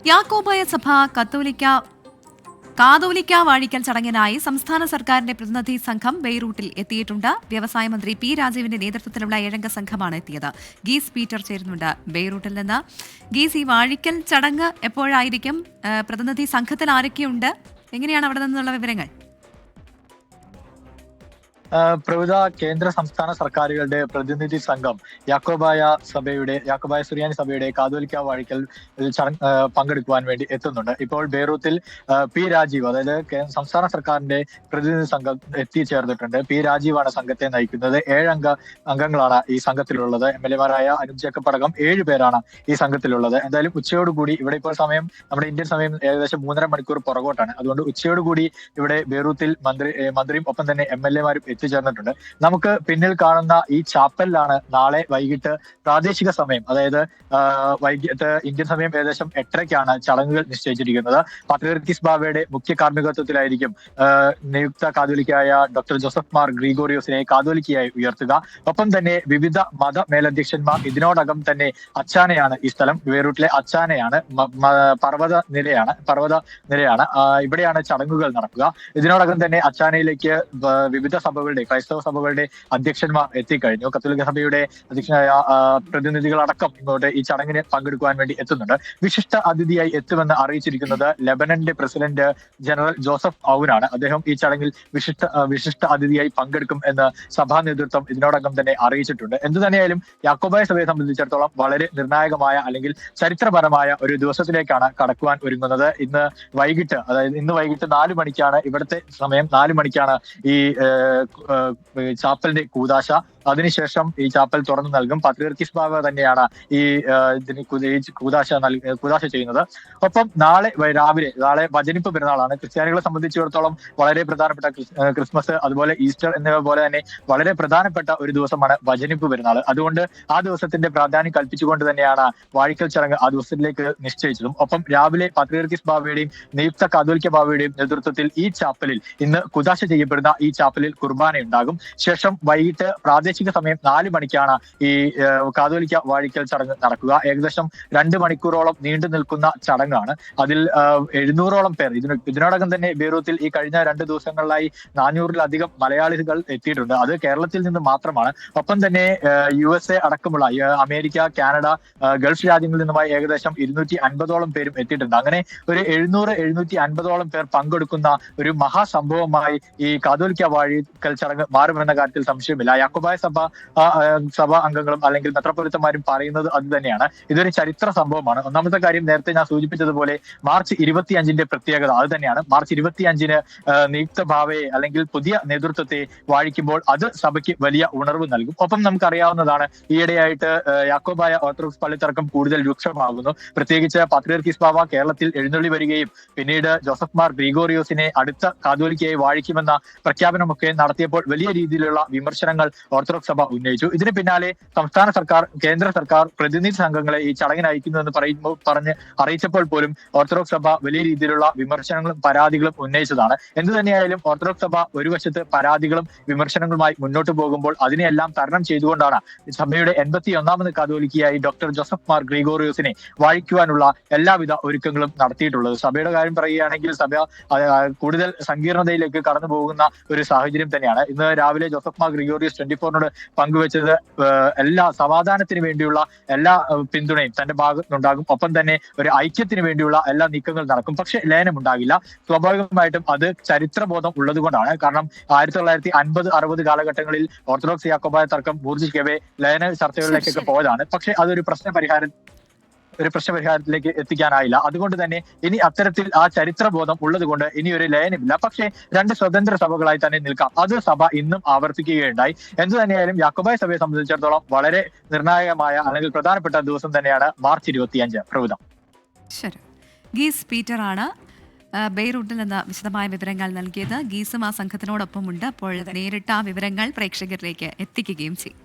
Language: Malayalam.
യാക്കോബായ സഭ കാതോലിക്ക വാഴിക്കൽ ചടങ്ങിനായി സംസ്ഥാന സർക്കാരിന്റെ പ്രതിനിധി സംഘം ബെയ്റൂട്ടിൽ എത്തിയിട്ടുണ്ട്. വ്യവസായ മന്ത്രി പി രാജീവിന്റെ നേതൃത്വത്തിലുള്ള 7-അംഗ സംഘമാണ് എത്തിയത്. ഗീസ് പീറ്റർ ചേരുന്നുണ്ട് ബെയ്റൂട്ടിൽ നിന്ന്. ഗീസ്, ഈ വാഴിക്കൽ ചടങ്ങ് എപ്പോഴായിരിക്കും? പ്രതിനിധി സംഘത്തിൽ ആരൊക്കെയുണ്ട്? എങ്ങനെയാണ് അവിടെ നിന്നുള്ള വിവരങ്ങൾ? പ്രവിധ കേന്ദ്ര സംസ്ഥാന സർക്കാരുകളുടെ പ്രതിനിധി സംഘം യാക്കോബായ സുറിയാനി സഭയുടെ കാതോലിക്ക വാഴിക്കൽ പങ്കെടുക്കുവാൻ വേണ്ടി എത്തുന്നുണ്ട്. ഇപ്പോൾ ബെയ്റൂത്തിൽ പി രാജീവ്, അതായത് സംസ്ഥാന സർക്കാരിന്റെ പ്രതിനിധി സംഘം എത്തിച്ചേർന്നിട്ടുണ്ട്. പി രാജീവാണ് സംഘത്തെ നയിക്കുന്നത്. 7 അംഗങ്ങളാണ് ഈ സംഘത്തിലുള്ളത്. MLA-മാരായ അനൂപ് ജേക്കബ് അടക്കം 7 പേരാണ് ഈ സംഘത്തിലുള്ളത്. എന്തായാലും ഉച്ചയോടുകൂടി, ഇവിടെ ഇപ്പോൾ സമയം നമ്മുടെ ഇന്ത്യൻ സമയം ഏകദേശം 3.5 മണിക്കൂർ പുറകോട്ടാണ്. അതുകൊണ്ട് ഉച്ചയോടുകൂടി ഇവിടെ ബെയ്റൂത്തിൽ മന്ത്രിയും ഒപ്പം തന്നെ MLA-മാരും എത്തിച്ചേർന്നിട്ടുണ്ട്. നമുക്ക് പിന്നിൽ കാണുന്ന ഈ ചാപ്പലിലാണ് നാളെ വൈകിട്ട് പ്രാദേശിക സമയം, അതായത് വൈകിട്ട് ഇന്ത്യൻ സമയം ഏകദേശം 8:30-ക്കാണ് ചടങ്ങുകൾ നിശ്ചയിച്ചിരിക്കുന്നത്. പാത്രിയർക്കീസ് ബാവയുടെ മുഖ്യ കാർമ്മികത്വത്തിലായിരിക്കും നിയുക്ത കാതോലിക്കായ ഡോക്ടർ ജോസഫ് മാർ ഗ്രിഗോറിയോസിനെ കാതോലിക്കയായി ഉയർത്തുക. ഒപ്പം തന്നെ വിവിധ മത മേലധ്യക്ഷന്മാർ, ഇതിനോടകം തന്നെ അച്ചാനയാണ് ഈ സ്ഥലം, ബെയ്റൂട്ടിലെ അച്ചാനയാണ്, പർവ്വത നിരയാണ്. ഇവിടെയാണ് ചടങ്ങുകൾ നടക്കുക. ഇതിനോടകം തന്നെ അച്ചാനയിലേക്ക് വിവിധ ക്രൈസ്തവ സഭകളുടെ അധ്യക്ഷന്മാർ എത്തിക്കഴിഞ്ഞു. കത്തോലിക്ക സഭയുടെ അധ്യക്ഷനായ പ്രതിനിധികളടക്കം ഇങ്ങോട്ട് ഈ ചടങ്ങിന് പങ്കെടുക്കുവാൻ വേണ്ടി എത്തുന്നുണ്ട്. വിശിഷ്ട അതിഥിയായി എത്തുമെന്ന് അറിയിച്ചിരിക്കുന്നത് ലെബനന്റെ പ്രസിഡന്റ് ജനറൽ ജോസഫ് ഔനാണ്. അദ്ദേഹം ഈ ചടങ്ങിൽ വിശിഷ്ട അതിഥിയായി പങ്കെടുക്കും എന്ന് സഭാ നേതൃത്വം ഇതിനോടകം തന്നെ അറിയിച്ചിട്ടുണ്ട്. എന്തു തന്നെയായാലും യാക്കോബായ സഭയെ സംബന്ധിച്ചിടത്തോളം വളരെ നിർണായകമായ അല്ലെങ്കിൽ ചരിത്രപരമായ ഒരു ദിവസത്തിലേക്കാണ് കടക്കുവാൻ ഒരുങ്ങുന്നത്. ഇന്ന് വൈകിട്ട് 4 മണിക്കാണ്, ഇവിടുത്തെ സമയം 4 മണിക്കാണ് ഈ ചാപ്പലിന്റെ കൂദാശ. അതിനുശേഷം ഈ ചാപ്പൽ തുറന്നു നൽകും. പാത്രിയർക്കീസ് ബാവ തന്നെയാണ് ഈ കൂദാശ ചെയ്യുന്നത്. ഒപ്പം നാളെ വചനിപ്പ് പെരുന്നാളാണ്. ക്രിസ്ത്യാനികളെ സംബന്ധിച്ചിടത്തോളം വളരെ പ്രധാനപ്പെട്ട ക്രിസ്മസ്, അതുപോലെ ഈസ്റ്റർ എന്നിവ പോലെ തന്നെ വളരെ പ്രധാനപ്പെട്ട ഒരു ദിവസമാണ് വചനിപ്പ് പെരുന്നാൾ. അതുകൊണ്ട് ആ ദിവസത്തിന്റെ പ്രാധാന്യം കൽപ്പിച്ചുകൊണ്ട് തന്നെയാണ് വാഴിക്കൽ ചടങ്ങ് ആ ദിവസത്തിലേക്ക് നിശ്ചയിച്ചതും. ഒപ്പം രാവിലെ പാത്രിയർക്കീസ് ബാവയുടെയും നിയുക്ത കാതോലിക്ക ബാവയുടെയും നേതൃത്വത്തിൽ ഈ ചാപ്പലിൽ, ഇന്ന് കുദാശ ചെയ്യപ്പെടുന്ന ഈ ചാപ്പലിൽ കുർബാന ഉണ്ടാകും. ശേഷം വൈകിട്ട് പ്രാദേശിക സമയം 4 മണിക്കാണ് ഈ കാതോലിക്ക വാഴിക്കൽ ചടങ്ങ് നടക്കുക. ഏകദേശം 2 മണിക്കൂറോളം നീണ്ടു നിൽക്കുന്ന ചടങ്ങാണ്. അതിൽ 700-ഓളം പേർ, ഇതിനോടകം തന്നെ ബെയ്റൂത്തിൽ ഈ കഴിഞ്ഞ 2 ദിവസങ്ങളിലായി 400-ലധികം മലയാളികൾ എത്തിയിട്ടുണ്ട്. അത് കേരളത്തിൽ നിന്ന് മാത്രമാണ്. ഒപ്പം തന്നെ USA അടക്കമുള്ള അമേരിക്ക, കാനഡ, ഗൾഫ് രാജ്യങ്ങളിൽ നിന്നുമായി ഏകദേശം 250-ഓളം പേരും എത്തിയിട്ടുണ്ട്. അങ്ങനെ ഒരു 700-750-ഓളം പേർ പങ്കെടുക്കുന്ന ഒരു മഹാസംഭവമായി ഈ കാതോലിക്ക വാഴിക്കൽ ചടങ്ങ് മാറുമെന്ന കാര്യത്തിൽ സംശയമില്ല. യാക്കോബായ സഭ അംഗങ്ങളും അല്ലെങ്കിൽ മെത്രാപ്പൊലീത്തമാരും പറയുന്നത് അത് തന്നെയാണ്. ഇതൊരു ചരിത്ര സംഭവമാണ്. ഒന്നാമത്തെ കാര്യം, നേരത്തെ ഞാൻ സൂചിപ്പിച്ചതുപോലെ മാർച്ച് 25-ന്റെ പ്രത്യേകത അത് തന്നെയാണ്. മാർച്ച് 25-ന് നിയുക്ത ഭാവയെ അല്ലെങ്കിൽ പുതിയ നേതൃത്വത്തെ വാഴിക്കുമ്പോൾ അത് സഭയ്ക്ക് വലിയ ഉണർവ് നൽകും. ഒപ്പം നമുക്കറിയാവുന്നതാണ്, ഈയിടെയായിട്ട് യാക്കോബായ ഓർത്തഡോക്സ് പള്ളിത്തർക്കം കൂടുതൽ രൂക്ഷമാകുന്നു. പ്രത്യേകിച്ച് പാത്രിയർക്കീസ് ബാവ കേരളത്തിൽ എഴുന്നള്ളി വരികയും പിന്നീട് ജോസഫ് മാർ ഗ്രിഗോറിയോസിനെ അടുത്ത കാതോലിക്കയായി വാഴിക്കുമെന്ന പ്രഖ്യാപനമൊക്കെ നടത്തിയപ്പോൾ വലിയ രീതിയിലുള്ള വിമർശനങ്ങൾ ഓർത്തഡോക്സ് സഭ ഉന്നയിച്ചു. ഇതിന് പിന്നാലെ സംസ്ഥാന സർക്കാർ, കേന്ദ്ര സർക്കാർ പ്രതിനിധി സംഘങ്ങളെ ഈ ചടങ്ങിന് അയക്കുന്നുവെന്ന് പറഞ്ഞ് അറിയിച്ചപ്പോൾ പോലും ഓർത്തഡോക്സ് സഭ വലിയ രീതിയിലുള്ള വിമർശനങ്ങളും പരാതികളും ഉന്നയിച്ചതാണ്. എന്തു തന്നെയായാലും ഓർത്തഡോക്സ് സഭ ഒരു വശത്ത് പരാതികളും വിമർശനങ്ങളുമായി മുന്നോട്ട് പോകുമ്പോൾ അതിനെല്ലാം തരണം ചെയ്തുകൊണ്ടാണ് സഭയുടെ 81-ാമത് കാതോലിക്കയായി ഡോക്ടർ ജോസഫ് മാർ ഗ്രിഗോറിയോസിനെ വാഴിക്കുവാനുള്ള എല്ലാവിധ ഒരുക്കങ്ങളും നടത്തിയിട്ടുള്ളത്. സഭയുടെ കാര്യം പറയുകയാണെങ്കിൽ സഭ കൂടുതൽ സങ്കീർണതയിലേക്ക് കടന്നു പോകുന്ന ഒരു സാഹചര്യം തന്നെയാണ്. ഇന്ന് രാവിലെ ജോസഫ് മാർ ഗ്രിഗോറിയോസ് 24-നോട് പങ്കുവച്ചത് എല്ലാ സമാധാനത്തിന് വേണ്ടിയുള്ള എല്ലാ പിന്തുണയും തന്റെ ഭാഗത്തുനിന്നുണ്ടാകും. ഒപ്പം തന്നെ ഒരു ഐക്യത്തിന് വേണ്ടിയുള്ള എല്ലാ നീക്കങ്ങൾ നടക്കും. പക്ഷെ ലയനം ഉണ്ടാകില്ല. സ്വാഭാവികമായിട്ടും അത് ചരിത്രബോധം ഉള്ളതുകൊണ്ടാണ്. കാരണം 1950-60 കാലഘട്ടങ്ങളിൽ ഓർത്തഡോക്സ് യാക്കോബായ തർക്കം മൂർജിക്കവേ ലയന ചർച്ചകളിലേക്കൊക്കെ പോയതാണ്. പക്ഷെ അതൊരു പ്രശ്നപരിഹാരത്തിലേക്ക് എത്തിക്കാനായില്ല. അതുകൊണ്ട് തന്നെ ഇനി അത്തരത്തിൽ ആ ചരിത്രബോധം ഉള്ളത് കൊണ്ട് ഇനി ഒരു ലയനമില്ല. പക്ഷേ 2 സ്വതന്ത്ര സഭകളായി തന്നെ നിൽക്കാം. അത് സഭ ഇന്നും ആവർത്തിക്കുകയുണ്ടായി. എന്തു തന്നെയായാലും യാക്കോബായ സഭയെ സംബന്ധിച്ചിടത്തോളം വളരെ നിർണായകമായ അല്ലെങ്കിൽ പ്രധാനപ്പെട്ട ദിവസം തന്നെയാണ് മാർച്ച് 25. പ്രഭുതം. ശരി, ഗീസ് പീറ്റർ ആണ് ബെയ്റൂട്ടിൽ നിന്ന് വിശദമായ വിവരങ്ങൾ നൽകിയത്. ഗീസും ആ സംഘത്തിനോടൊപ്പമുണ്ട്. അപ്പോൾ നേരിട്ട് ആ വിവരങ്ങൾ പ്രേക്ഷകരിലേക്ക് എത്തിക്കുകയും ചെയ്യും.